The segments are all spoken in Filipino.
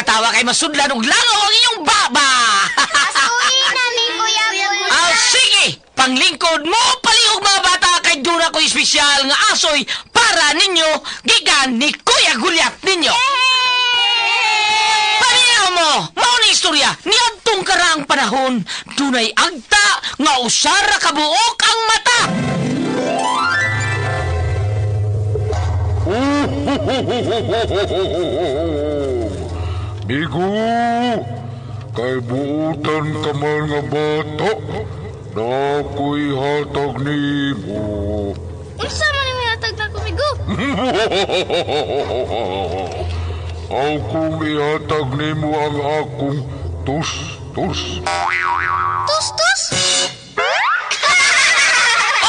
katawa kay masudlan og langaw ang iyong baba. Asuhin namin, Kuya Bulong. Sige, panglingkod mo palihog mga bata kay dura ko espesyal nga asoy para ninyo gikan ni Kuya Gulyat ninyo. Pareho mo, mao ni istorya niadtong karaang panahon dunay agta nga usara kabuok ang mata. Bigo, kay buutan ka man nga bata, na ako'y hatag nimo. Unsa man yung hatag na kumigo? Akong ihatag nimo ang akong tus-tus. Tus-tus?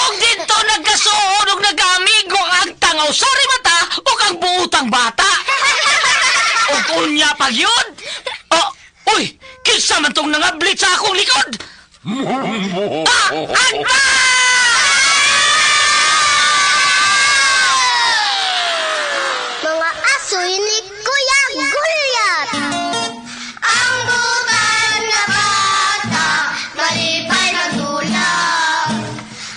Og dito nagkasuod og nag-amigo ang tangaw sari mata o kang buutang bata. Og unya pag yun. Uy, kinsa man tong nangablit sa akong likod. Agba! Mga asoy ni Kuya Gulyat. Ang butan na bata, malipay na gulang.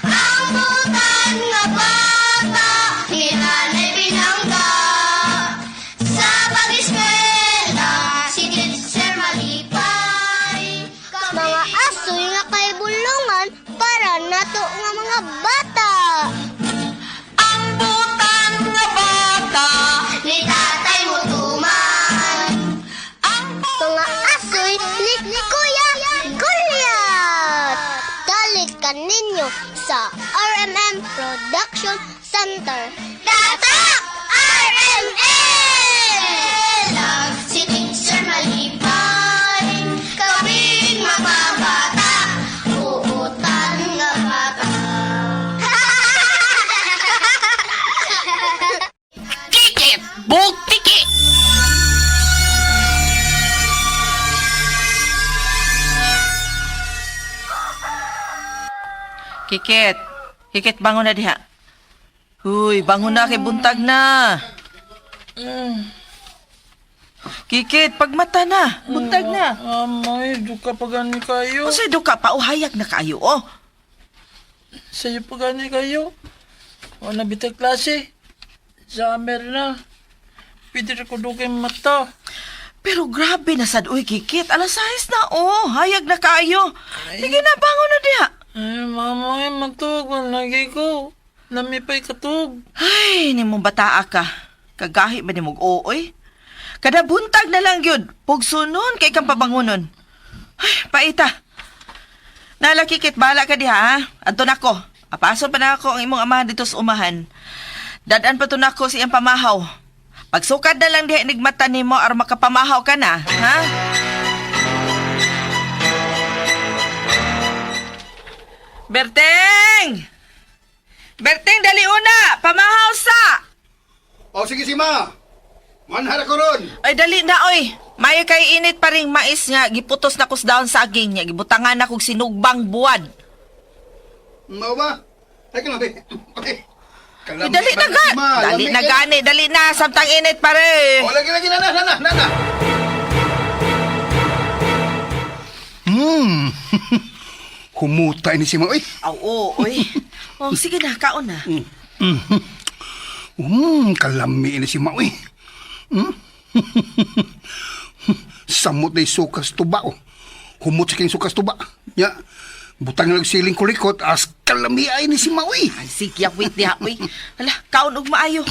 Ang butan na bata, hinanay binangga. Sa pag-eskwela, si Teacher malipay. Mga asoy nga kay bulungan para nato nga mga bata. Ang butan nga bata. Ni tatay mo tuman. Mga asoy ni Kuya Gulyat. Dalikan ninyo sa RMM Production Center. Tatak! RMM! Si Teacher malipay. Kaming mga bata. Uutan nga bata. Tikit! Buktiki! Kikit. Kikit, bangon na diha. Huy, bangon na kay buntag na. Kikit, pagmata na. Buntag na. Amay, duka pa gani kayo. Kung sa'yo ka pa, uhayag na kayo, oh. Sa'yo pa gani kayo. O nabitay klase. Summer na. Pwede rin ko dukay mata. Pero grabe na sad, uy, Kikit. Alas 6 na, oh. Hayag na kayo. Sige na, bangon na diha. Ay, mama, ay matug. Lagi ko. Namipay katug. Ay, ni mong bataa ka. Kagahi ba ni mong ooy? Kada buntag na lang yun. Pugsunon kay kang pabangunon. Ay, paita. Nala, Kikit, bahala ka diha, ha? Adto na ko. Apaso pa na ako ang imong amahan dito sa umahan. Dadan pa to na ko siyang pamahaw. Pagsukad na lang diha nigmata nimo ar makapamahaw ka na, ha? Berteng! Berteng, dali una! Pamahaw sa! O sige si ma. Manhara ko ron. Ay, dali na, oy. May kay init pa ring mais nga. Giputos na kus daon saging niya. Gibutangan na kong sinugbang buwad. Mao ba? Ay ka na, be. Okay. Ay, dali na ga. Dali na gani. Dali na. Samtang init pare. O, lagi, nana. Humuta ini si ma, oy. Oo, oy. Oh, sige na. Kaon na. Kalami ini si ma, oy. Samot na sukas tuba, oh. Humot sa king sukas tuba. Ya, butang lang siling kulikot, as kalami ay ni si ma, oy. Ay, sige, wait diha, oy. Hala, kaon og maayo.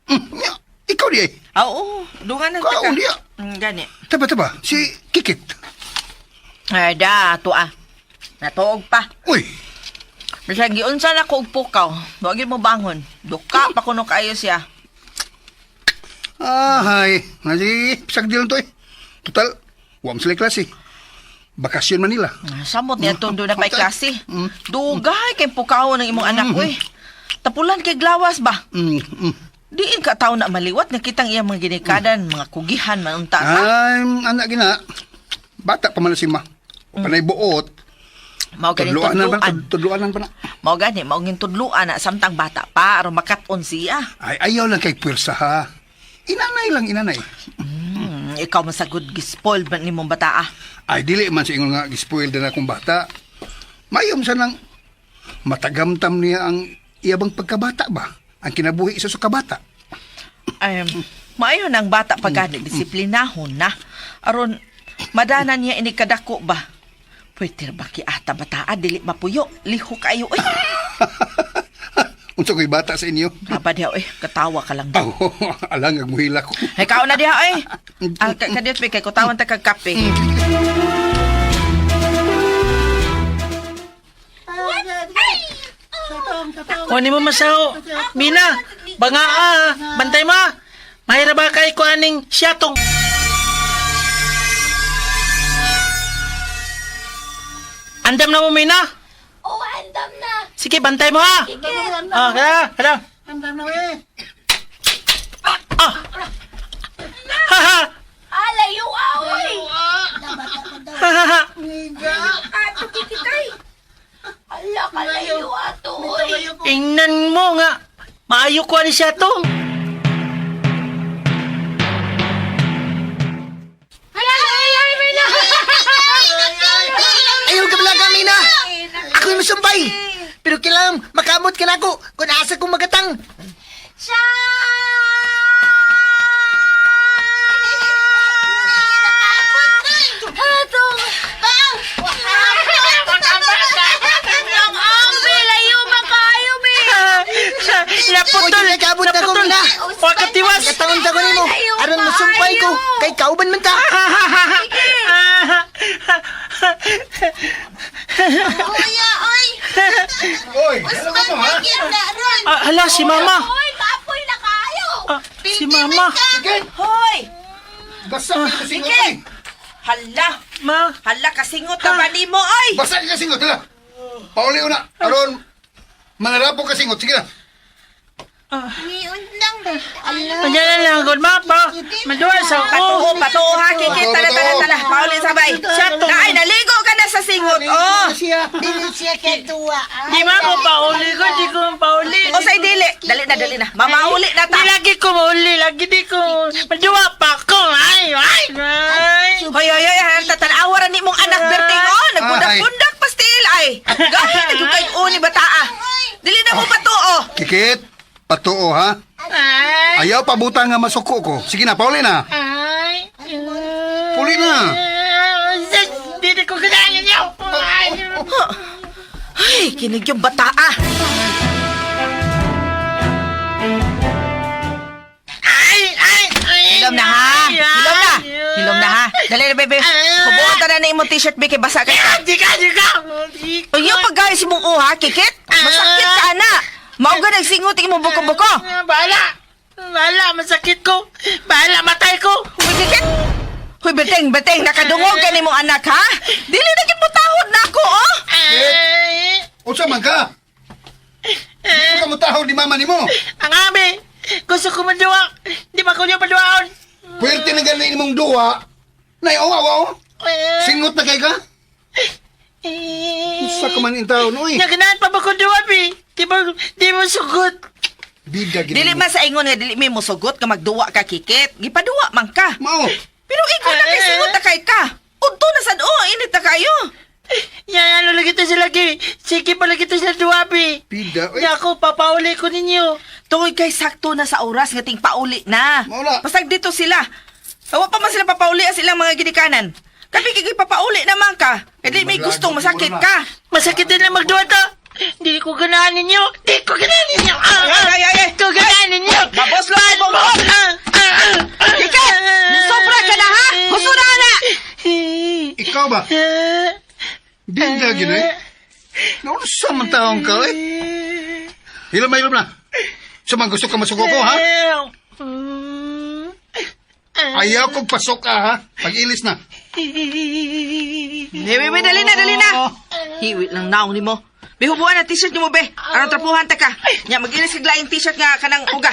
Ya, ikaw di ay. Oo, dungan na Kaon diya. Gani. Taba, si Kikit. Ay, da, tuwa. Natuog pa. Uy, Bisag giunsa na ko og pukaw. Wag mo bangon. Duka pa kuno kayo siya. ay, sige, pisag di lang to eh. Total, wam sila klase. Bakasyon Manila. Samot niya tundo na pa'y klase. Dugay kay pukaw ng imong anak ko eh. Tapulan kay glawas ba? Diin ka tao na maliwat na kitang iyang mga ginikadan, mga kugihan, manunta ka. Ay, anak gina. Bata pa man na si ma. Panay buot. Mao gani Tudluanan pa na. Mao gani, mao gin tudluan na samtang bata pa, aron makaton siya. Ay, ayaw lang kay pwersa ha. Inanay lang, inanay. ikaw masagod gispoil ba ni mong bata ah? Ay, dili man sa ingon nga gispoil din akong bata. Mayom sa nang matagamtam niya ang iyabang pagkabata ba? Ang kinabuhi isa sa kabata. Ay, maayo ng bata pagani disiplinahon na. Aron madanan niya ini kadako ba? Pwede ba ata bataa dili mapuyo, liho kayo oy. Unsa ko'y bata sa inyo? Haba diha oy, katawa ka lang. Oh, alang agmuhila ko. Ay kao na diha oy. Kadiyot kay kutawan ta kag kape. O, ni mo masaho. Mina, banga bantay mo. Mahira ba kay ko aning siyatong? Andam na mo, Mina. Oh, andam na. Sige, bantay mo ha. Kada. Ha. Alayo, away. Ha. Ato, kikitay. Ala, kalayo, ato, oy. Ingnan mo nga. Maayo ko ani siyatong. Ayaw ka balaga, Mina! Ako yung masumpay! Pero kailangan makamot ka na ako kung asa kong magatang. Siya! Atong! Bang! Ang ambi! Layo makayo, be! Naputol. Huwag kabot na ko, Mina! Huwag ka tiwas. Katangon ka ko nimo. Aron masumpay ko. Kay kauban man ka. Kuya, oy! Oy, ano ka mo ha? Bigyan na ron! Hala, si Mama. Oy, kapoy na kayo! Si Mama. Hoy! Basa ka kasi ngoy. Hala, Ma. hala kasingot ka ba nimo oy? Basa ka kasi ngoy, tala. Pauli una. Aron manarapo kasi ngoy. Sige na. Niyon lang. Ala. Manyan lang, good ma pa. Maduwa sa Patuo, ako. patuo ha, kikita na tala. Pauli sabay. Ay, naligo ka na sa singot, oh. Dili siya ketua. Di ma ko pauli ko, di ko pauli. O say dili. Dali na. Mamauli na ta. Di lagi ko mauli, lagi di ko. Maduwa pa ko. Ay. Hoy, tatanawa ni mong anak berting, oh. Nagpundak-pundak pastil, ay. Gahit, nagkukay uni bata, ah. Dili na mo patuo. Kikit, patuo ha. Ay. Ayaw pabuta nga masuko ko. Sige na, pauli na. Ay. Puli na. Di ko kailangan niyo. Ay, kinig yung bata, ah. Hilom na, ha? Hilom na, ha? Dali na, bebe. Hubuan ta na imong t-shirt, be, kay basa ka. Di ka. O yung pagkayos mong uha, kikit? Masakit ka, ana. Mauga nagsingot imong buko-buko. Bahala, masakit ko. Bahala, matay ko. Uy, kikit? Uy, beteng, nakadungog ka ni mong anak, ha? Dili na kitmutahod na ako, oh. Unsa man ka? Hindi ka mutahod ni mama ni mo. Ang ami, gusto ko maduwa. Di ba ko niyo paduwaon? Pwerte na galing mong duwa. Nay, awa. Singot na kay ka? Unsa ka man in taon, uy. Naganahan pa ba ko duwa, Pi? Di mo sugot. Bida gid. Dili man sa ingon nga dili may musugot ka magduwa ka, kikit. Gipaduwa man ka. Mao. Pero ikaw na kay singot na kay ka. Udto na sad, oh, init na kayo. Yan, ano lagi to sila, Ki? Sige pa lagi to sila duwa, Pi. Bida, uy. Di ako, papauli ko ninyo. Tungod kay sakto na sa oras nga ting pauli na. Maula. Pasag dito sila. Tawa pa man sila papauli ang silang mga ginikanan. Tapi kay papauli naman ka. E di may gustong masakit ka. Masakit din lang magduwa to. Di ko ganahan ninyo. Di ko ganahan ninyo. Ay. Ko ganahan ninyo. Babos lang mo. Ika, nisobra ka na, ha? Gusto na na. Ikaw ba? Bida gid, eh. Naunsa man taong ka, eh. Hilom na. Sumang gusto ka masuko ko, ha? Ayaw kong pasok ka, ha? Pag-ilis na. Be, dali na. Hiwi lang naong ni mo. Be, hubuan na t-shirt ni mo, be. Anong trapuhan ta ka? Nya, mag-ilis kag laing t-shirt nga kanang uga.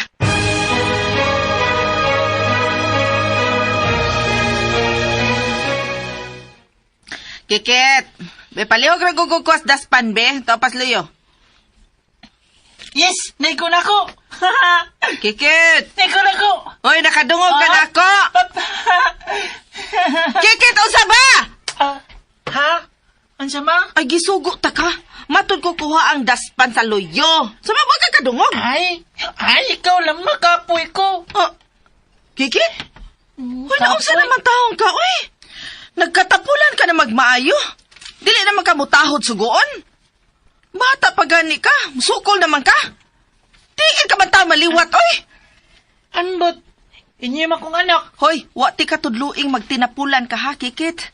Kikit. Be, palihog ra gugugkwas daspan, be. Tapas luyo. Yes, naiko na ko. Kikit. Naiko na ko. Hoy, nakadungog ka na ako! Kikit, unsa ba? Ha? Ansa ma? Ay, gisugo ta ka. Matod ko kuha ang daspan sa loyo. Sama ba ka kadungog? Ay, ikaw lang makapoy ko. Kikit? Wala unsa naman taong ka, uy. Nagkatapulan ka na magmaayo. Dili naman ka mutahod sugoon. Bata pa gani ka. Musukol naman ka. Tingin ka man ta maliwat, oy. Anbot, inyim akong anak. Hoy, wa ti ka tudluing magtinapulan ka ha, Kikit.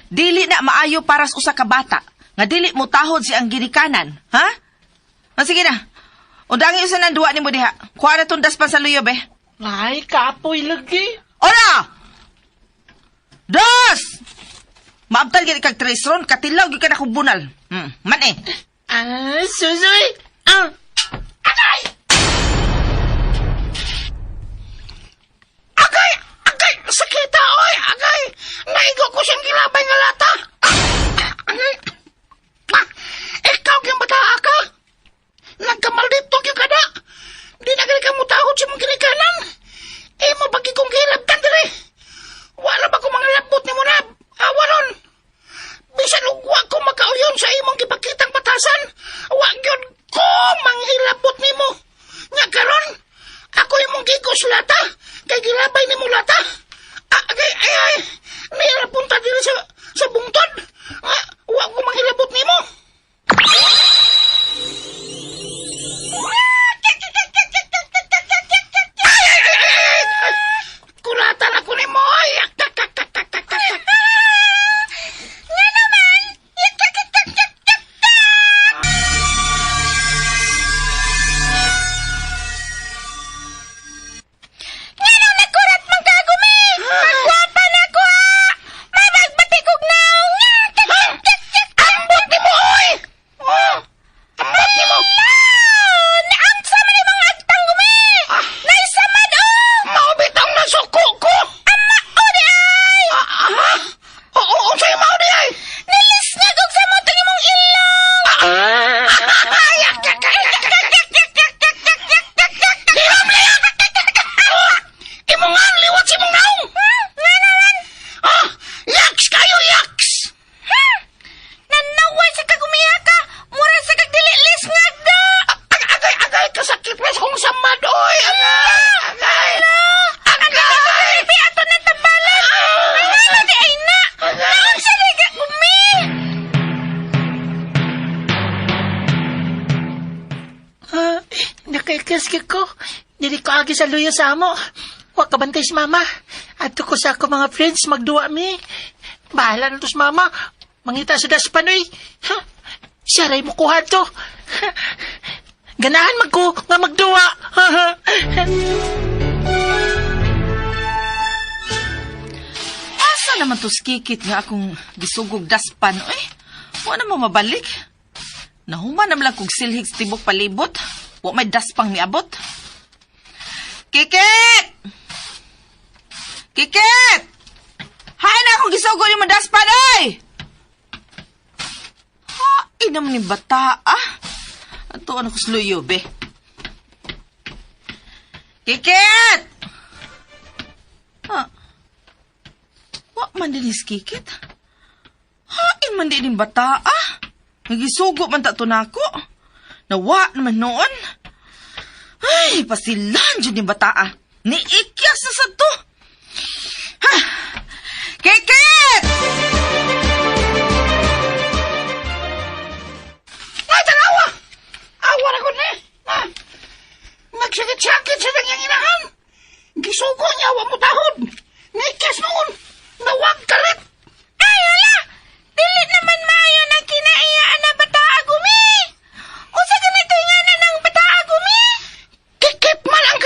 Dili na maayo para sa usa ka bata. Nga dili mo tahod si ang ginikanan, ha? Sige na. Undangi usa nang duwa nimo diha. Kuha na tong daspan sa luyo, be. Ay, kapoy lagi. Ora! Dos! Maabtal gini kag tresron, katilaw gyud ka na kong bunal. Man eh. Susoy. Agay! Agay! Sakita, oy! Agay! Naigo ko siyang gilabay nga lata. Agay! Ikaw yung bata ka? Nagkamaldito yung kada. Di na gali ka mutahod sa mong kinikanan. Mo bagi kong gilabdan diri. Wala ba ko mga labot ni mo na? Awaron. Bisan ugwa ko makauyon sa imong gipakitang batasan. Wag yun ko manghilabot ni mo. Nga karon, ako imong gigos lata. Kay gilabay ni mo lata. Ay. Nila punta diri sa bungtod. Wag ko manghilabot ni mo. Kulatan ako ni mo. Nga naman. Nga nagkurat mong kagumi. Magwapa na ko May magbatikog na Ambot ni mo, oy. Ambot ni mo. Naamsa man ni mga agtang gumi. Naisamad Maubitang nasuko ko. Maudi ay. Oo, sa'yo maudi ay. Nilisngag og sa mutong imong ilong. Imong nga liwat si mong naong. Nga naman. Yaks kayo, yaks. Nanaway sa kagumiha ka. Mura sa kagdililis nga da. Agay, kasakit mas kong samad, oy. Agay. Agay. Ato na tabalan. Ang di ay na. Naon sa liga gumi. Nakikaski ko. Dili ko agi sa luyo sa amo. Wa ka bantay si mama. Ato ko sa ako mga friends magduwa mi. Bahala na to si mama. Mangita sa daspanoy. Siya ray mo kuha to. Ganahan magko nga magduwa. Asa naman to Kikit nga akong gisugog daspan, oy. Wa na mo mabalik. Nahuman naman lang kong silhig sa tibok palibot. Wa may daspang miabot. Kikit! Kikit! Hay na akong gisugod yung daspan, oy! Hain naman yung bata, Ato ano ko sluyo, be. Kikit! Wa man din is Kikit. Hain man din yung bata, Nagisugo man tato na ako. Nawa naman noon. Ay, pasilan dyan yung bata, Niikyas na sa to. Kikit! Ay, tanawa! Awa na ko na. Nagsakit-sakit sa kanyang inahan. Gisugo niya, awa mo tahod. Nikas noon. Nawag kalit. Ay, hala! Dili naman maayo na kinaiyaan na bataa gumi. O sa ganito nga na ng bataa gumi. Kikip man ang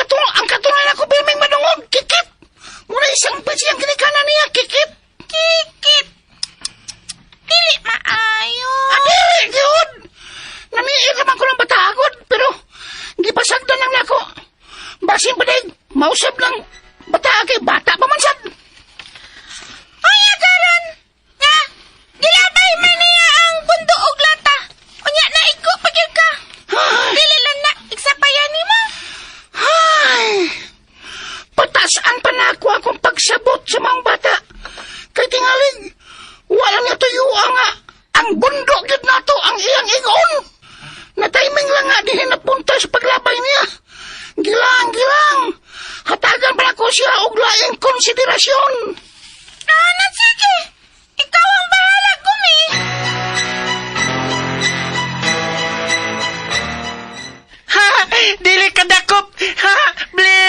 katunay ako bilming madungog. Kikip! Muna isang pasi ang kinikanan niya, Kikip. Kikip! Dili maayo. Dili, yun! Namiit naman ko ng batagod, pero di pasagdan lang nako. Basin pa din, mausap lang batagay, bata pa man sad. Ay, agaran! Nga, gilabay man niya ang bundo og lata. Unya na iko pagyud ka. Dili lang na, iksapayan ni mo. Ay, konsiderasyon. Na, sige. Ikaw ang bahala, Gumi. Ha! Dili ka dakop! Ha! Ble!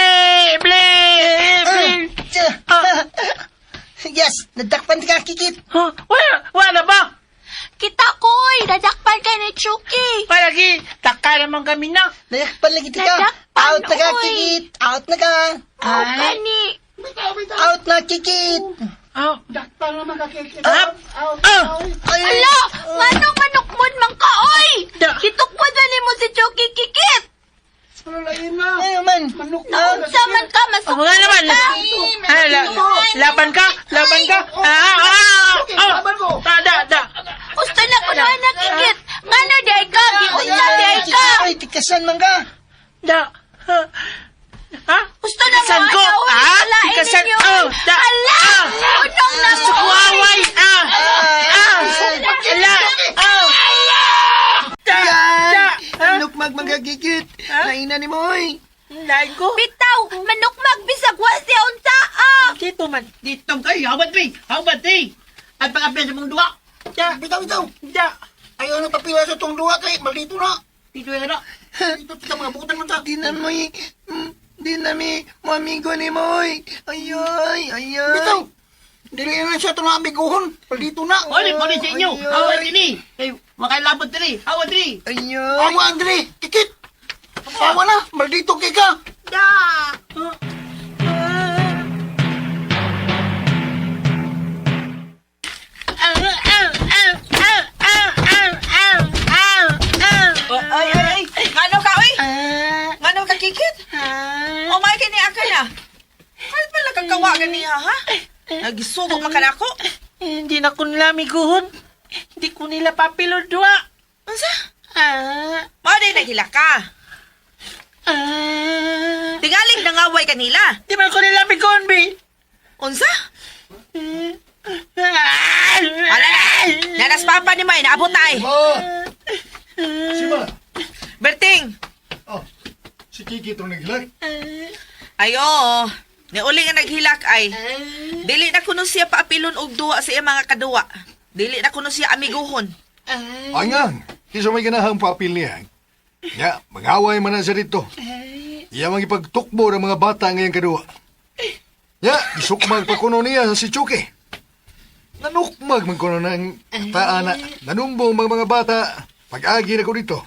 Ble! Yes, nadakpan ka, Kikit. Wala ba? Kita ko'y, dadakpan ka ni Chucky. Palagi, taka naman kami na. Nadakpan lagi ka. Nadakpan, Out na ka, oy. Kikit. Out na ka. Aw gani. Out na, Kikit. Dakpan naman ka, Kikit. Ay, Ala, manong manukmon man ka, oy. Da. Kitukwan na mo si Chucky Kikit. Salalain na. ay, man. Naunsa man ka, masukot Mga naman. ka. Laban ka. Laban ka. Laban ko. Da. Gusto na ko na Kikit. Ngano day ka, giunsa day ka. Ay, tikasan man ka. Da. Ha? Gusto na mo, Tikasan ko. alain Tikasan. ninyo. Da. Ala, unong na Gusto ko mo. away. Ala. Da. Nukmag magagigit. Naina ni Moy. Lain ko. Bitaw, manukmag bisag wa siya unsa. Dito man. Dito kayo, hawad ni. At pag-apyan sa mong duwa. Da. Bitaw. Da. Ayaw na papila sa itong duwa kay maldito na. Dito yan na. Dito kita mga butan mo ta. Di na mi mo amigo ni Moy. Ayoy. Bitaw. Dili na siya ito na amiguhon. Maldito na. Mali sa inyo. Ay, ay. Hawad ni. Kayo, makailabot ni. Hawad ni. Ayoy. Awa, Andre. Kikit. Awa na. Maldito kay ka. Da. Ay. Ngano ka, oy? Ngano ka, Kikit? O, may kini aka na. Kahit ba nakagawa ganiha, ha? Nagisugo pa ka na ako. Hindi na ko nila amiguhon. Hindi ko nila papilod dua. Unsa? Ah. Mao day naghila ka. Ah. Tingaling nangaway kanila. Di man ko nila amiguhon, Bi. Unsa? Ala na. Nanas papa ni May, naabot na ay. Siba. Berting. Oh, si Kiki itong naghilak. Ayo. Niuli nga naghilak ay. Dili na kuno siya paapilon og duwa sa iya mga kaduwa. Dili na kuno siya amiguhon. Angang, kisa may ganahang papil niya. Ya, mag-away man na siya dito. Iya magipagtukbo ng mga bata ngayong kadua. Ya, isukmag pa kuno niya si Chucky. Nanukmag man kuno ng taana. Nanumbong mga bata. Pag-agi na ko dito.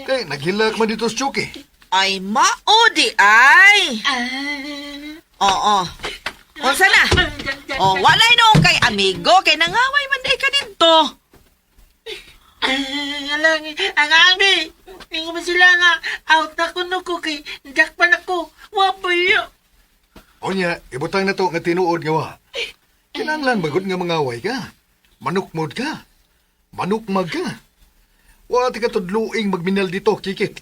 Kay, naghilak man dito si Chucky. Ay, maudi ay. Oo. Unsa na? Oh, walay noong kay amigo kay nangaway man day ka dito. Ang abi. Hindi mo sila nga out na kuno ko kay dakpan ako. Wapoy. O niya, ibutang na to nga tinuod nga wa. Kinanglan bagod nga mangaway ka. Manukmod ka. Manukmag ka. Wa ti ka tudluing magminal dito, Kikit.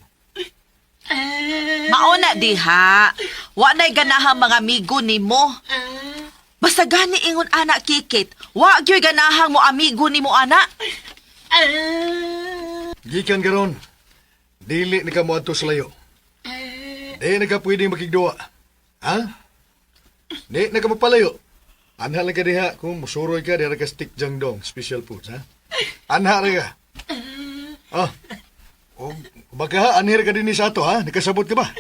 Mauna diha. Wa nay ganahang mga amigo nimo. Basta gani ingon anak Kikit. Wa gyud ganahang mo amigo nimo anak. Gikan karon. Dili na ka mo adto sa layo. Di na ka pwedeng makigduwa. Ha? Di na ka mapalayo. Anha lang ka diha kung musuroy ka diha ka stick jangdong special foods, ha? Anha ra ka. Oh. O baka anhir ka din sa ato, ha? Nakasabot ka ba?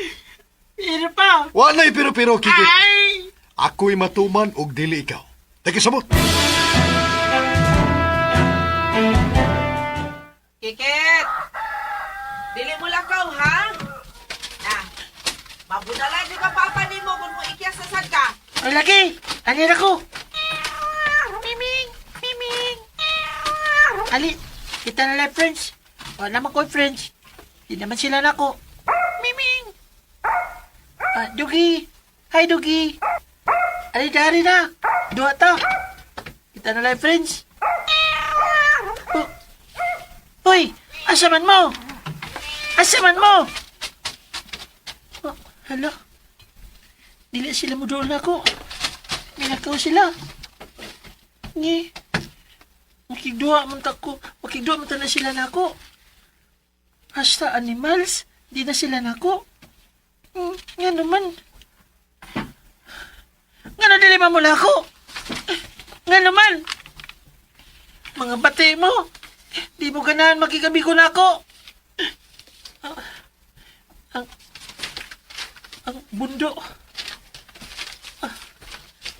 Pero pa. Walay pero Kikit. Ay. Ako'y matuman og dili ikaw. Nakasabot. Kikit. Dili mo lakaw ha? Ah. Mabudalan di ka papa nimo kung mo ikyas sa sad ka. Ay, lagi. Anira ko. Miming. Ali, kita na lang friends. Wala naman ko friends. Di naman sila na ko. Miming. Dugi. Hi, Dugi. Ali, dari na. Dua ta. Kita na lang friends. Oh. Hoy, asaman mo. Asaman mo. Oh, hala. Dili sila mo doon ako. Minakaw sila. Ni. Makigduha man tako. Makigduha man na sila nako. Hasta animals, di na sila nako. Nga naman. Nga na dili mo ako. Nga naman. Mga bati mo. Di mo ganahan makigabi ko na ako. Ang bundo.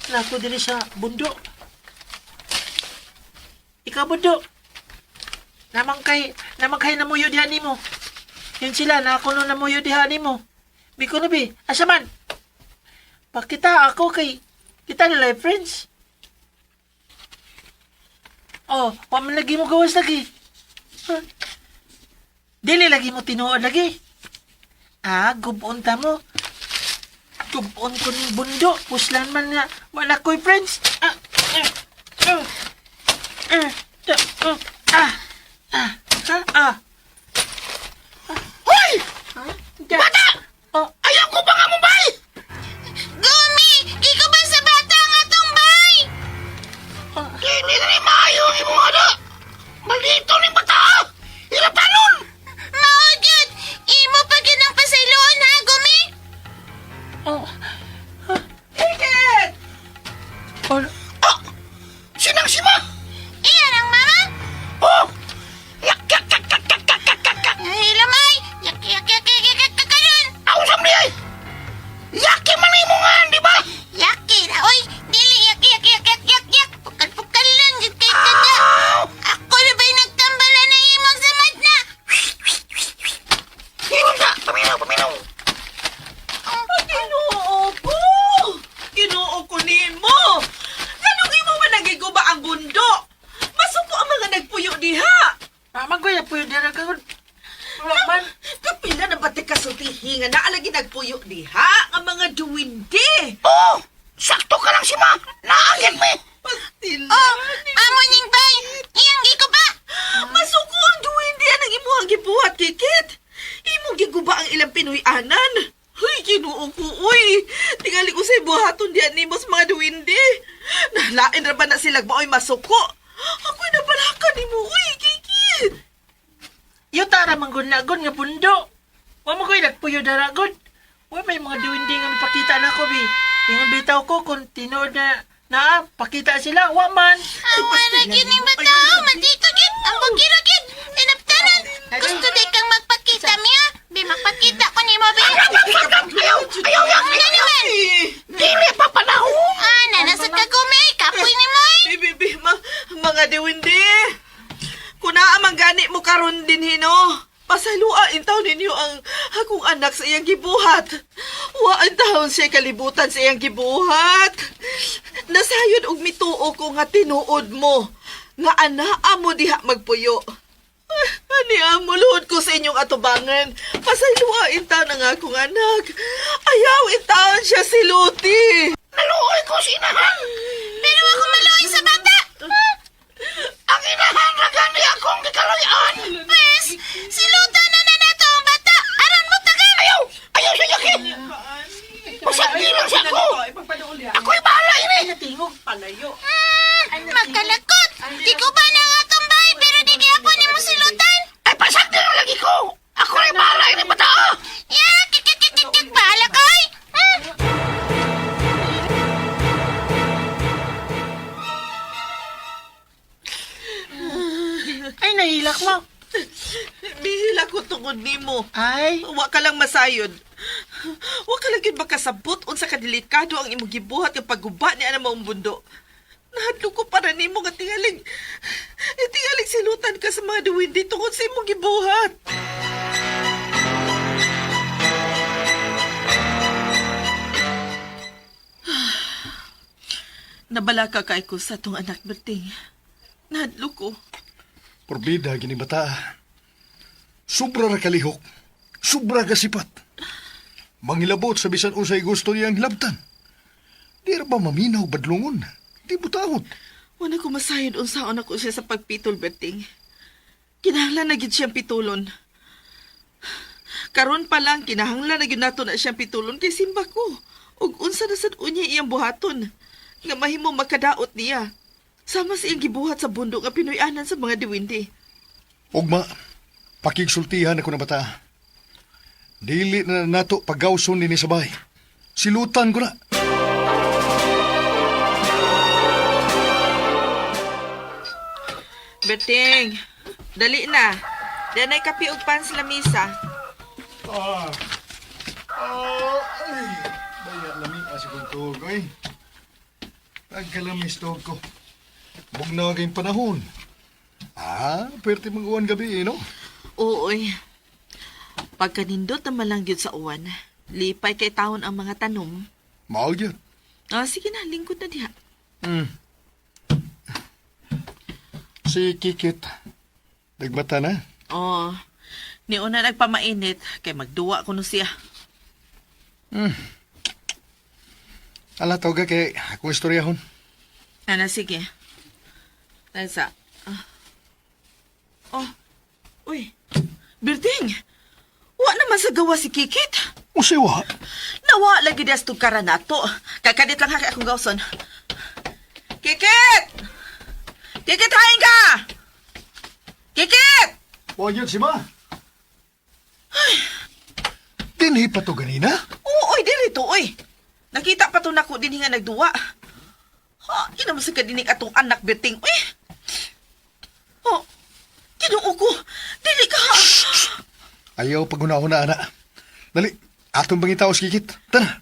Nako dili sa bundo. Ikaw bundo. Namang kay namuyo diha nimo. Yun sila, nakuno namuyo diha nimo. Biko na bi, asa man? Pakita ako kay kita na life friends. Oh, wa man lagi mo gawas lagi. Huh? Dili lagi mo tinuod lagi. Gubon ta mo. Gubon ko ng bundo. Puslan man nga. Wala ko'y friends. Hoy! Bata! Oh, Ayaw ko ba nga mo bay? Gumi! Ikaw ba sa bata nga tong bay? Kini na ni maayo ang imong ada. Malito ni bata. Ilaptanon. Maugid! Imo pa ginang pasayloon ha, Gumi? oh. Ticket! Oh, Sinang sima? Iyan ang mama? Oh! Yak yak yak yak yak yak yak yak yak. Ay, lamay! Yak, yak, yak, yak, yak, yak, karon! Awsam di ay. Yaki man imo nga, di ba? Yaki na, oy! Dili, yak, yak, yak, yak, yak, yak! Pukal-pukal lang, yun kay tada! Ako na ba'y nagtambala na imong samad na? Imo na, paminaw. Ginoo ko! Ginoo ko nimo! Ganong imo man nagiguba ang bundo? Masuko ang mga nagpuyo diha! mama ko po yung dira karon. Wala man. Kapila na ba kasultihi nga naalagi nagpuyo diha ang mga duwindi? Oh! Sakto ka lang sima. Naagit me. Pastila. Oh, amo ning bay! Iyang giko ba? Masuko ang duwindi ang imuhang gibuhat, Kikit! Imong giguba ang ilang Pinoy-anan. Huy, ginoo ko, uy! Tingali ko sa buhaton diyan ni sa mga duwindi. Nalain na ba na sila mao'y masuko? Ako'y nabalakan ni mo, uy, Kikit! Yung tara manggun-lagon nga bundo. Wa mo ko'y nagpuyo daragon. Wa may mga duwindi nga mipakita na ko, bi. Yung bitaw ko kung tinood na pakita sila. Wa man. Awa na yun yung bata! Maldito gid! Ang bugiro gid! Tinaptanan! Gusto di kang magpakita, Mia? Bi, magpakita ko ni mo, bi! Ayaw yan. Ano naman? Dili pa panahon. Nanasad ka, Gumi! Kapoy ni Moy! Bibi, mga diwindi. Kuna amang gani mo karon din hino. Pasalua intaw ninyo ang akong anak sa iyang gibuhat. Wa taon siya kalibutan sa iyang gibuhat. Nasayod og mituo ko nga tinuod mo. Nga anaa mo diha magpuyo. Ani amo luhod ko sa inyong atubangan. Pasalua intaw na nga akong anak. Ayaw intaon siya si Luti. Naluoy ko si inahan. Pero ako maluoy sa bata! Ang inahan na gani akong gikaloyan. Pwes, silutan na nato ang bata! Aron mo tagan! Ayaw siya yakin. Pasagdi lang siya ko. Ako'y bahala ini. Natingog palayo. Magkalakot! Di ko ba na nga tumbay pero di gyapon ni mo silutan? Ay pasagdi lang lagi ko. Ako'y bahala ini bata. Yak, kik, kik, kik, kik, kik, bahala ka, oy! Ay, nahilak mo. Bihila ko tungod nimo. Ay, Wa ka lang masayod. Wa ka lang yun makasabot unsa ka delikado ang imong gibuhat ng pagguba ni ana maong bundo. Nahadlo ko para nimo nga tingaling silutan ka sa mga duwindi tungod sa imong gibuhat. Nabala ka kay ko sa tong anak berting. Nahadlo ko. Porbida, gini bata. Sobra ra kalihok. Sobra kasipat. Mangilabot sa bisan unsay gusto niyang hilabtan. Di ra ba maminaw badlungon? Di butahon. Wala ko masayod unsaon ako siya sa pagpitol, Berting. Kinahanglan na gid siyang pitulon. Karon pa lang, kinahanglan na gid nato na siyang pitulon kay simba ko. Ug unsa na sad unya iyang buhaton. Nga mahimo makadaot niya. Sama sa iyang gibuhat sa bundok nga Pinoy-anan sa mga diwindi. Ugma, pakigsultihan ako na bata. Dili na nato paggawson din sa bahay. Silutan ko na. Berting, dali na. Diyan ay kape ug pan sa lamisa. Ay. Bayat lamig asi kong tuhog, ay. Nagkalamis tuhog ko. Bugnaw kayong panahon. Pwerte mag-uwan gabi, no? Uoy. Pagkanindot naman lang yun sa uwan, lipay kay taon ang mga tanom. Mao yun. Sige na, lingkod na diha. Si Kikit, nagmata na. Ni una nagpamainit, kay magduwa ko no siya. Ala, tawag ka kay akong istoryahon. Sige. Tasa. Uy. Berting, wa naman sa gawa si Kikit. O siwa? Nawa lagi das to karanato. Kakadit lang haki akong gawson. Kikit! Kikit, hain ka! Kikit! O yun si Ma. Dinhi pa to ganina? Uy, dirito, uy. Nakita pa to nako din nga nagduwa. Ina mo sa kadinig atong anak, Berting, uy. Kinuo ko. Dili ka. Ayaw paghuna-huna, ana. Dali, atong bangitaw si Kikit. Tara.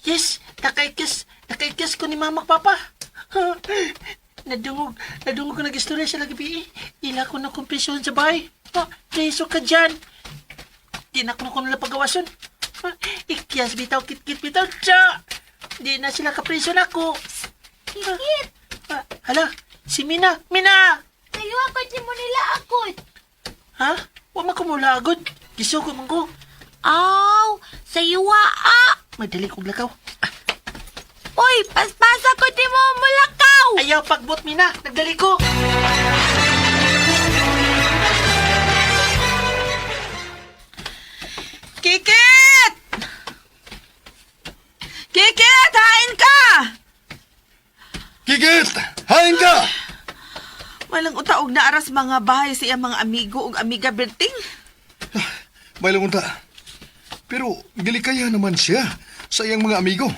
Yes, nakaikas ko ni mama papa. Nadungog ko nag-istorya sa lagabi. Ila ko na kumpisyon sa bahay. Preso ka dyan. Di na ko nila pagawason. Ikyas bitaw, kit-kit bitaw, tsa. Di na sila kapreso na ko. Kikit! Hala, si Mina. Mina! Kayo ako di mo nila akot. Ha? Wa man ko mula agad. Gisugo man ko. Aw, sa yuwa Madali kong lakaw. Uy, paspasa ko di mo mulakaw. Ayaw pagbot, Mina. Nagdali ko. Kikit! Kikit, hain ka! Kikit! Hain ka! Walang utaog na aras mga bahay sa iyang mga amigo ug amiga, Berting. May lungunta. Pero dili kaya naman siya sa iyang mga amigo.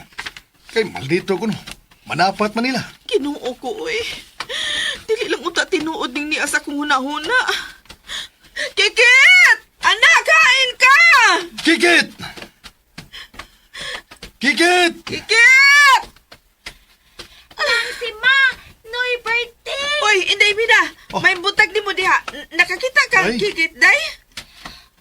Kay maldito ko no. Manapat man nila. Kinuo ko, uy. Dili lang uta tinuod ning niya sa kong hunahuna. Kikit! Anak, kain ka! Kikit! Kikit! Kikit! Ang si Ma, Noy birthday. Uy, Inday Bida, may butag ni mo diha. Nakakita ka, Ay. Kikit, day?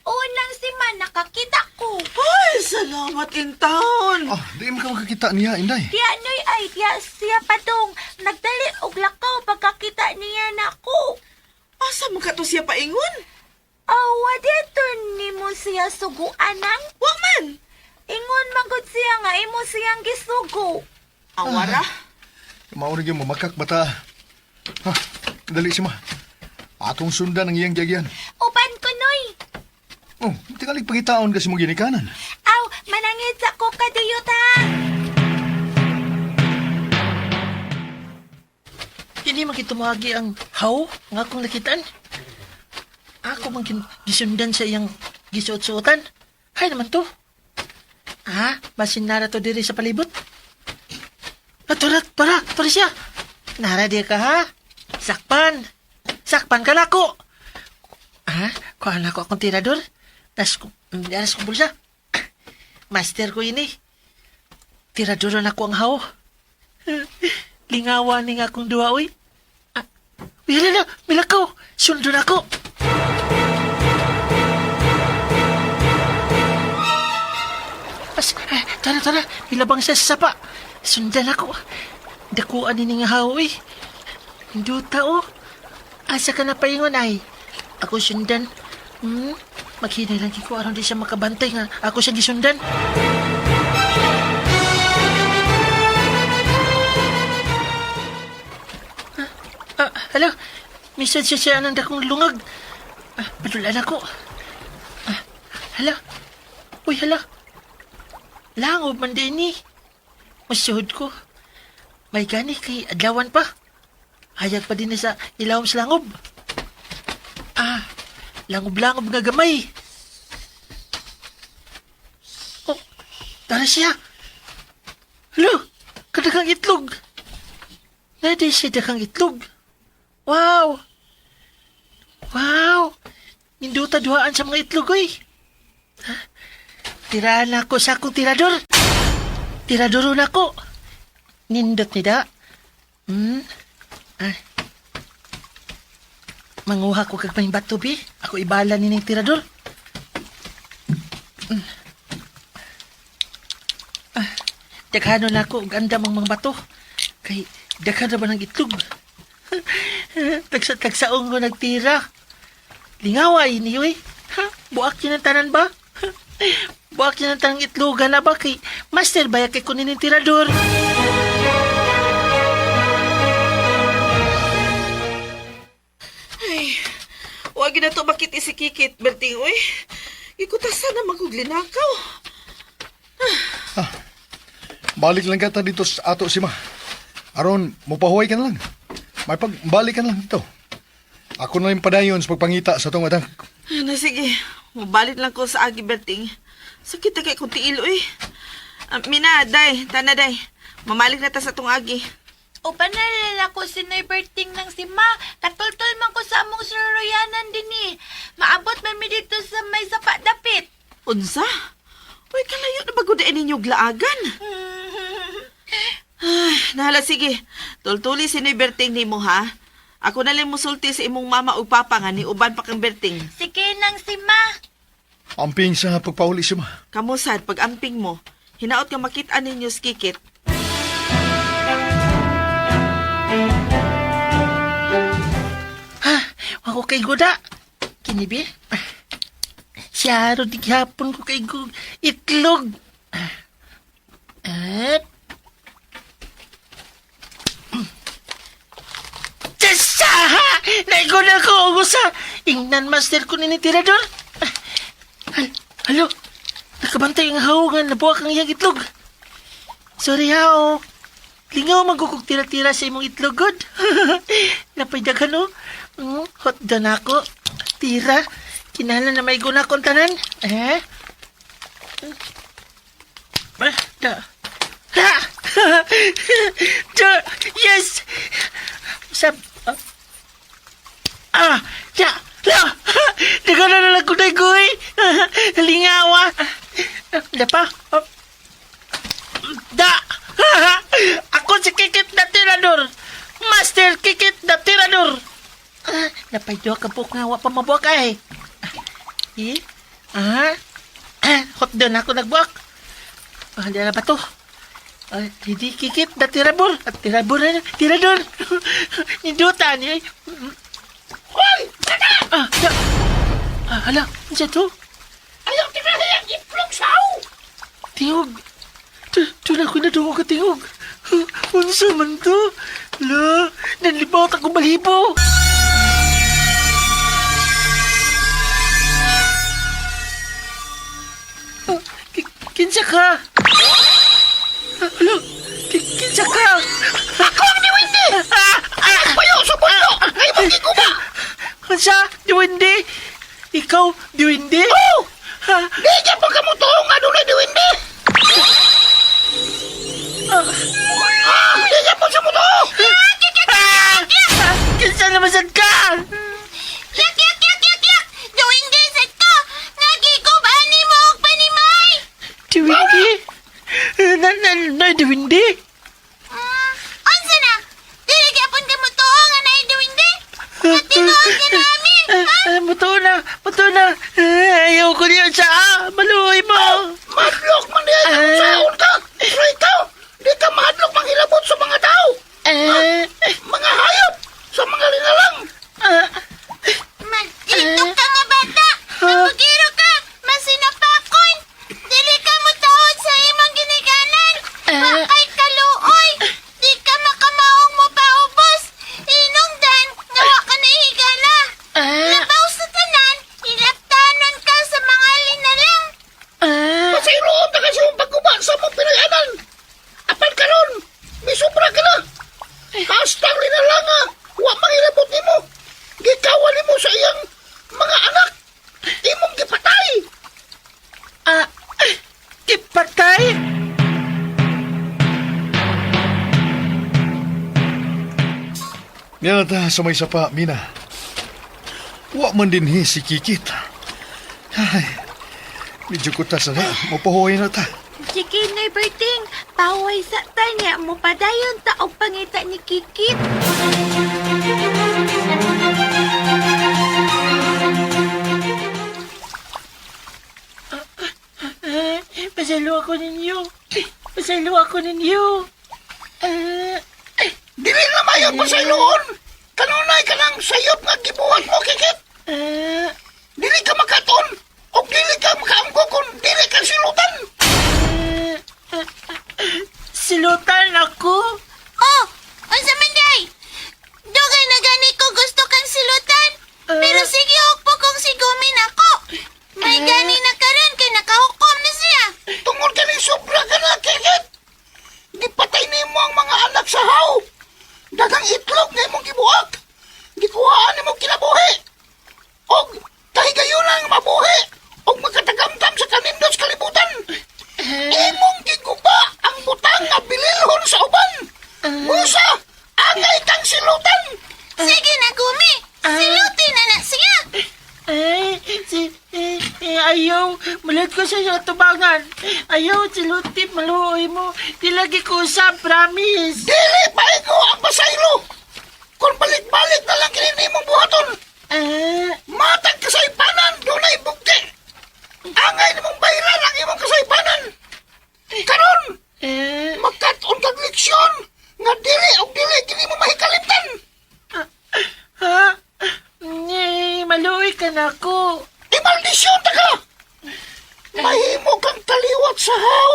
Unang si Ma, nakakita ko. Ay, salamat in town. Di mo ka makakita niya, Inday. Tiya Noy ay, tiya siya padong. Nagdali og lakaw pagkakita niya nako. Asa mo ka to siya paingon? Awa dito ni mo siya suguanang. Waman! Ingon magod siya nga imo siyang gisugo. Awara? Maunig yung mamakak bata. Dali si Ma. Atong sundan ang iyang jagyan. Uban ko, Noy. Tingalig pagitaon kasi mo ginikanan. Aw, manangit sa ko kaduyot ha. Hindi man kitumagi ang how nga akong nakitaan. Ako man gisundan sa iyang gisuot-suotan. Hay naman to. Masin nara to diri sa palibot. Para siya. Nara di ka ha? Sakpan ka na ko. Kuha na ko akong tirador. Das ko bulsa. Master ko ini. Tirador na ko ang how. Lingawa ni nga akong duwa, uy. Wala na, milakaw. Sundo na ako. Tara. Ilabang sa sapa. Sundan ako. Dakuan ni nga hawi. Hinduta, oh. Asa ka na paingon, ay. Ako sundan. Maghinay lang ko. Aron di siya makabantay nga. Ako siya gisundan. Hello? Message siya ng dakong lungag. Padulan ako. Hala? Uy, hala? Langob man din ni. Masuhod ko. May gani kay adlawan pa. Hayag pa din na sa ilawom sa langob. Langob-langob nga gamay. Tara siya. Hello? dakang itlog. Nadi siya dakang itlog. Wow! Wow! Ninduta duhaan sa mga itlog, oy. Tiraan ako sa akong tirador. Tiradoro na ako. Nindot ni da. Manguha ko kag pang bato, bi. Ako ibala ni ng tirador. Daghano na ako, ganda mang mga bato. Kay, daghan na ba ng itlog? Tagsa-tagsaong ko nagtira. Lingaway ni oy. Buak yun ang tanan ba? Buak yun ang tanang itlogan na ba? Kay, master ba kay kunin ng tirador? Huwag na to makiti si Kikit, Berting, uy. Ikutasan na maguglinakaw. Balik lang ka ta dito sa ato si Ma. Aron, mupahuway ka na lang. May pagbalik ka na lang dito. Ako na lang padayon sa pagpangita sa tong adang. Na sige, mabalik lang ko sa agi, Berting. Sakit na kay kong tiil, uy. Mina, day, tana, day. Mamalik na ta sa tong agi. O panalala ko si Berting ng si Ma. Katultol man ko sa among suruyanan din eh. Maabot man mi dito sa may sapa dapit. Unsa? Uy, kalayo na bagudain ninyo glaagan. Ay, nahala, sige. Tultuli si Berting ni mo, ha? Ako na lang musulti sa imong mama o papa nga ni uban pa kang Berting. Sige nang si Ma. Amping sa pagpahuli si Ma. Kamusad, pag amping mo, hinaot ka makita ninyo si Kikit. Ako kay guda. Kinibi? Siyaro di gihapon ko kay itlog. At... Tessa! Naigo na ko, ugusa! Ingnan master ko ni tirador. Halo? Nakabantay ang hawungan na buwak ang iyang itlog. Sorry, hao. Lingaw magkukog tira-tira sa imong itlog, god. Napaydaghan, oh. Hot doon ako. Tira. Kinala na may guna kong tanan. Yes! Sab... Daga na nalang kunay-guy. Lingawa. Dapa? Da! Ako si Kikit na tirador. Master Kikit na tirador. Napaydo ka po nga wa pa mabuak ay. Hot doon ako nagbuak. Hindi na ba to? Hindi Kikit na tirador. At tirador na tirador. Nindutan eh. Hoy! Tata! Hala, siya to? Ayaw tirahin ang itlog sao! Tingog. Doon ako na doon ka tingog. Unsa man to? La, nanlibot ako balibo. Kinsa ka? Hala, kinsa ka? Ako ang diwindi! Payo sa bundo! Ay, magi ko ba? Kinsa? Diwindi? Ikaw, Diwindi? Oo! Di ka pa kamutuong nga doon na diwindi! Di ka pa sa muto! Kinsa naman sad ka? Yak, yak, yak, yak, yak! Doing this at ko! Nagigubani mo og panimay! Diwindi? Na Diwindi? Unsa na? Dili gyapon ka mo to nga nay Diwindi? Natinuod ka namin! Muto na. Ayaw ko niya sa maluhay mo. Madlok man niya yung saon ka! Pero ikaw, di ka madlok manghilabot sa mga tao! Mga hayop! Sa mga linalang! Magtitok ka nga bata! Mabugiro ka! Masinapakon! Dili ka mo taod sa imong ginikanan! Wakay kaluoy! Di ka makamaong mo paubos! Inungdan! Nawa ka na higala! Labaw sa tanan! Ilaptanon ka sa mga linalang! Yata sa may sapa, Mina. Wa man din si Kikit. Ay, medyo kutas na. Mapahuhay na ta. Sige, Noy Berting. Paway sa tanya mo padayon taog pangita ni Kikit. Pasalo ako ninyo. Pasalo ako ninyo. Dili na mayon mo sa iluon. Kanunay ka ng sayop nga gibuhat mo, Kikit. Dili ka makaton. O dili ka makaangko kung dili ka silutan. Silutan ako? Oh, unsa man day? Dugay na gani ko gusto kang silutan. Pero sige po kung sigumin ako. May gani na karon kay nakahukom na siya. Tungod ka ni sobra ka na, Kikit. Gipatay nimo ang mga anak sa haw. Dagang itlog na imong gibuak. Gikuhaan nimo kinabuhi. Og kahigayunan mabuhi. Og magkatagamtam sa kanindot sa kalibutan. Imong giguba ang butang nga bililhon sa uban. Musa, angay kang silutan. Sige na gumi. Silutin na na siya. Ayaw, mulat ko sa iyo tubangan. Ayaw, silutin, maluoy mo. Di lagi ko sa promise. Dili paigo ang basaylo. Kung balik-balik na lang kinin imong buhaton. Matag kasaypanan, dunay bugti. Angay nimong bayran ang imong kasaypanan. Karon, magkat-on kag leksyon nga dili og dili kini mo mahikalimtan. Ha? Maluoy ka na ako. Imaldisyon ta ka. Mahimo kang taliwat sa haw.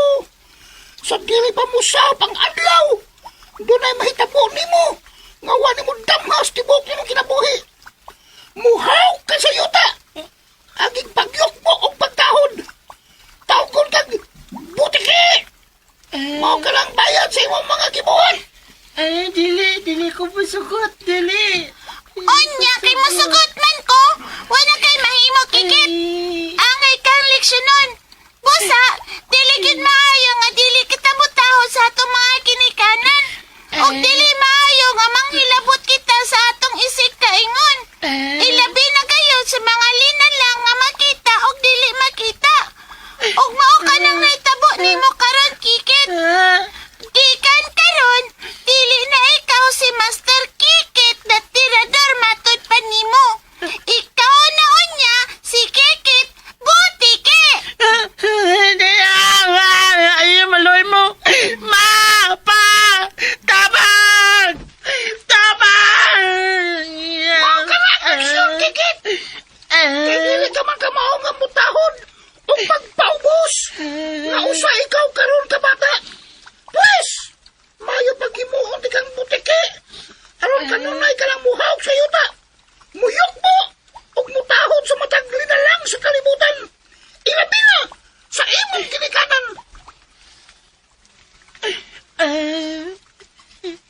Sa dili pa mo ang adlaw. Dunay mahitabo nimo. Ngawa nimo damhas tibok nimo kinabuhi. Muhaw ka sa yuta. Aging pagyok mo og pagtahod. Tawgon kag butiki. Mao ka lang bayad sa imong mga gibuhat. Dili ko masugot, dili. Onya kay masugot man ko. Wala kay mahimo Kikit. Angay kang leksyonon. Busa, dili gid maayo nga dili kita mutahod sa atong mga kinikanan. Og dili maayo nga manghilabot kita sa atong isig kaingon. Ilabi na kayo sa mga linan lang nga makita og dili makita. Og mao ka nang naitabo nimo karon Kikit. Gikan karon, dili na ikaw si Master Kikit na tirador matud pa nimo. Ikaw na unya si Kikit Butiki. Ayaw, maluoy mo. Ma! Pa! Tabang! Tabang! Mao ka na aksyon, Kikit. Kay dili ka man kamao nga mutahod o pagpaubos. Nga usa ikaw karon ka bata. Pues, mayo paghimuon di kang butiki. Aron kanunay ka lang muhawk sa yuta. Muyok mo og mutahod sa matag linalang sa kalibutan. Ilabi na sa imong kinikanan.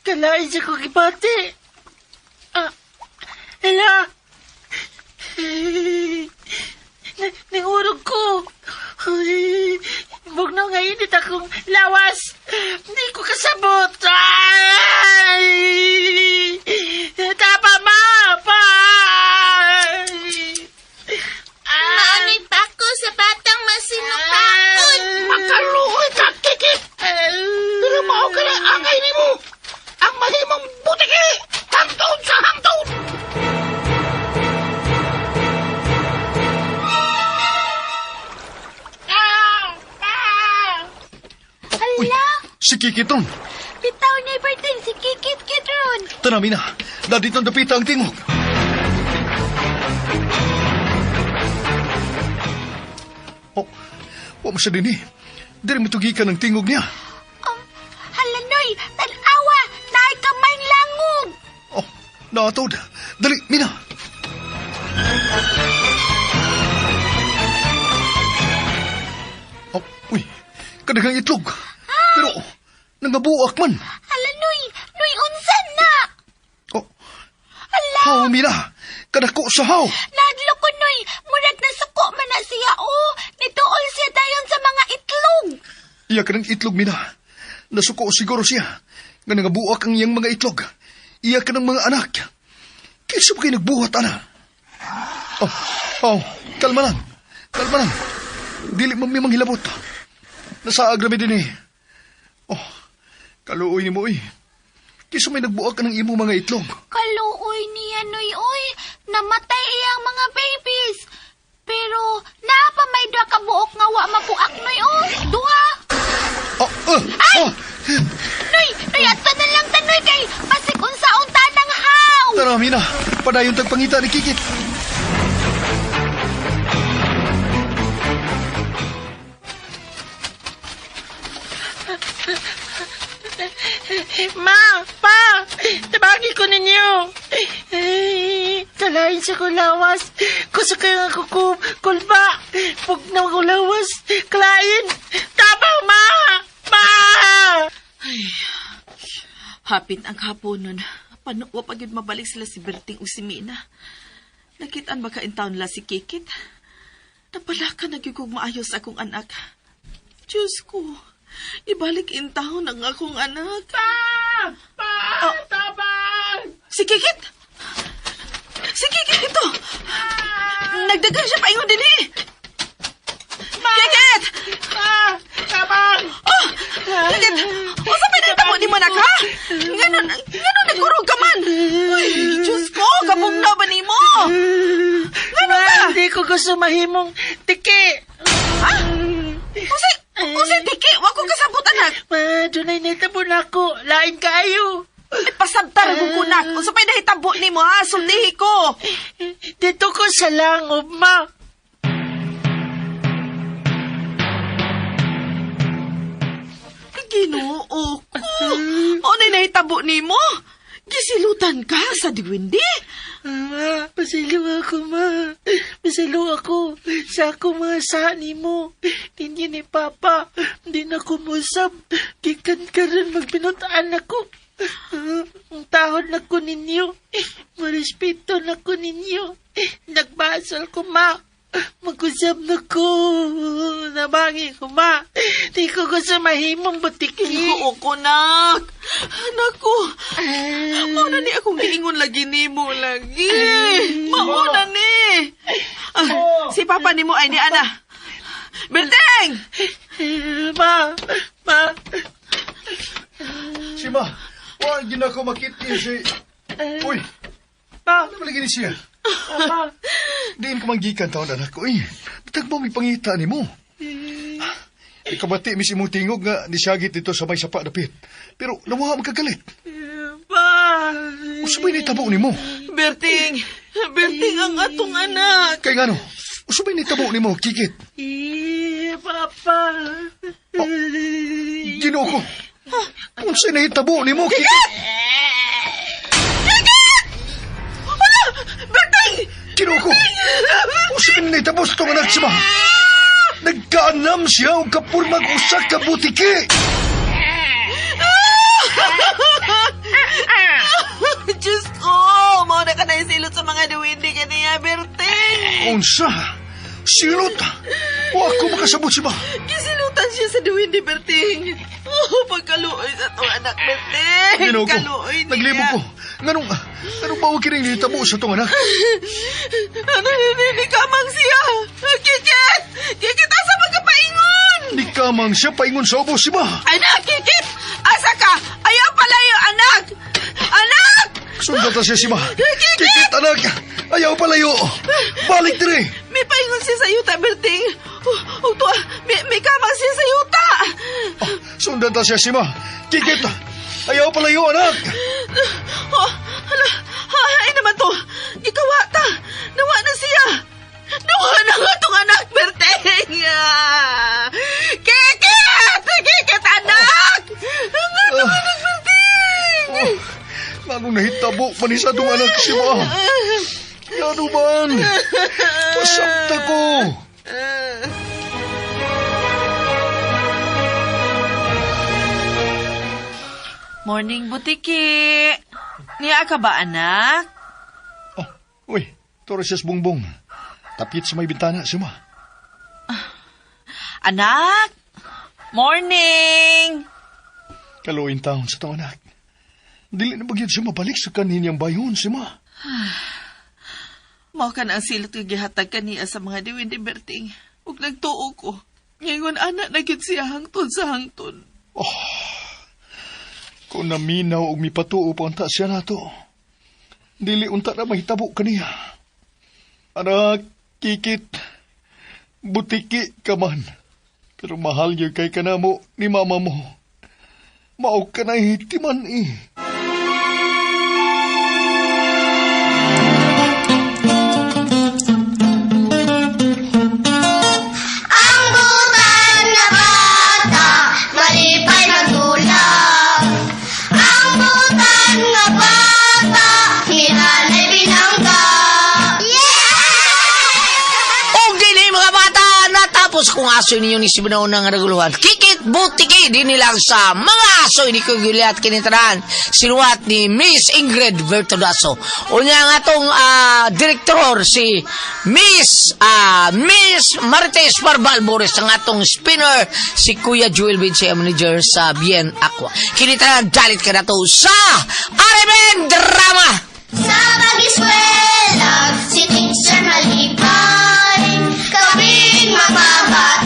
Kalain siya ko kipati. Hala. Nangurog ko. Huwag na ngayon akong lawas. Hindi ko kasabot. Ay! Tapa ma! Pa! Maunit pa ako sa batang masinupakon. Makaluhoy ka, Kikit. Pero mao ka na angay nimo. Ang mahimong butiki. Hangtod sa hangtod. Hala, Si Kikiton. bitaw ni Berting si Kikit ron. Tana, Mina. Dadi itong dapita ang tingog. Oh, wa mo siya din eh. Dili mo tugikan ng tingog niya. Hala, Noy, tanawa, naay kamay langog. Oh, naatod. Dali, Mina. Oh, uy. Kadagang itlog. Pero, nangabuak man. Hala, Noy, unsan na? Oh, haw, Mina. Kadako sa haw. Nadlo ko, Noy, murag na suko man na siya, oh. Nituol siya dayon sa mga itlog. Iya ka ng itlog, Mina. Nasuko siguro siya. Nga nangabuak ang iyang mga itlog. Iya ka ng mga anak. Kaysa ba kayo nagbuhat, ana? Kalma lang. Kalma lang. Dili mo may manghilabot. Nasa agrami din eh. Kaluoy ni mo eh. Kaysa may nagbuhat ka ng imo mga itlog. Kaluoy niya, Noy, oy. Namatay iyang mga babies. Pero, naapa may duha ka buok nga wa mabuak, Noy, oh. Duha. Noy, ato na lang tanoy kay pasig unsaon tanang haw. Tara, Mina. Padayon tagpangita ni Kikit. Ma! Pa! Tabagi ko ninyo! Kalain sa kulawas. Kusa kayo nga kulba. Pag na kulawas, kalain. Tabang, ma! Ma! Hapit ang haponon. Panuwa pag yun mabalik sila si Berting o si Mina. Nakitaan ba kaintaw nila si Kikit? Napala ka nagyugog maayos akong anak. Diyos ko, ibalik intaw ng akong anak. Tabang! Si Kikit! Si Kikit ito! Nagdagan siya paingon din eh! Kikit! Tabang! Kikit! O sa pinatamo ni manak ha? Ganon nagkurog ka man! Uy, Diyos ko! Kabugnaw ba ni mo? Ganon ka? Hindi ko gusto mahimong tiki. Ha? Kusay tiki! Wag ko kasabot anak! Dunay natabon ako. Lain kayo. Pasabtar akong kunak. O sa pinahitabo ni mo ha? Sultihi ko! Dito ko sa langob, ma. Ginoo ko! O nahitabo ni mo? Gisilutan ka sa diwindi? Ma, pasilo ako, ma. Pasilo ako sa akong mga sani mo. Ninyo ni Papa, hindi na kumusap. Gikan ka rin magbinutaan ako. Ang tahod na ko ninyo. Marespeto na ko ninyo. Nagbasal ko, ma. Mag-usap na ko. Nabangi ko, ma. Di ko gusto mahimong butiki. Oo ko, nak. Anak ko. Mauna ni akong giingon lagi ni mo lagi. Mauna ni. Si Papa ni mo ay ni Ana. Berteng! Ma. Si Ma, wag yun ako makiti si... Uy, Ma. ano malagi ni siya? Ma. Diin ko manggikan taon anak ko eh. Batag mo may pangita ni mo. Ikabati mis imong tingog nga nisyagit dito sa may sapa dapit. Pero nawa magkagalit. Pa. Usabay ni tabo ni mo. Berting ang atong anak. Kay ngano, usabay ni tabo ni mo, Kikit. Papa. Ginoo ko. Kung sa'y nahitabo ni mo, Kikit. Berting! Ginoo ko. Kung sa'y nahitabo sa itong anak si Ma. Nagkaanam siya o kapurmag usak ka butiki. Diyos ko! Mauna ka na isilot sa mga duwindi ka niya, Berting! Unsa? Silot? O ako makasabot si Ma. Kisilutan siya sa duwindi, Berting. Pagkaluoy sa itong anak, Berting. Ginoo ko. Kaluoy niya. Naglibog ko. Anong ba huwag kining nitabo sa itong anak? Hindi kamang siya. Kikit! Kikit, asa magkapaingon? Di kamang siya paingon sa ubo si Ma. Anak, Kikit! Asa ka? Ayaw palayo, anak! Anak! Sundata siya si Ma. Kikit, anak! Ayaw palayo! Balik dire! May paingon siya sa yuta, Berting. May kamang siya sa yuta. Sundata siya si Ma. Kikit! Ayaw palayo, anak! Ay naman to. Ikawa ta. Nawa na siya. Nawa na nga tong anak, Berting. Kikit! Kikit, anak! Ang anak, Berting! Anong nahitabo pa ni sa itong anak si Ma? Ano man? Pasabta ko! Morning, Butiki. Niya ka ba, anak? Uy, Torres Bongbong. Tapit sa may bintana si Ma. Anak? Morning! Kaluin taon sa itong anak. Dili na bagyan siya mabalik sa kaninyang bayon, si ma. Mao ka na ang silot nga gihatag kaniya sa mga diwindi berting. Ug nagtuo ko. Ngayon anak na gid siya hangtod sa hangtod. Kung naminaw o mipatuo pa unta siya nato, dili unta na mahitabo kaniya. Anak, kikit, butiki ka man. Pero mahal yun kay kanamo ni mama mo. Mao ka na hitiman eh. Ang butan na bata, malipay magdulag. Ang butan na bata, hinanay binangga. Og dili mga bata, natapos kong aso ninyo ni Sibinaw ng Raguluhan. Kikit butiki din nilang sa mga aso ni Kuguliat kinitaran. Sinuwat ni Miss Ingrid Vertodaso. Unya nga tong direktor si Miss Marites Barbal Boris. Ang atong spinner si Kuya Joel Vincey, manager sa Bien Aqua. Kinitaran dalit ka na to sa RMN Drama. Sa pag-iswelag, si Teacher Malipay, kaming mga bata.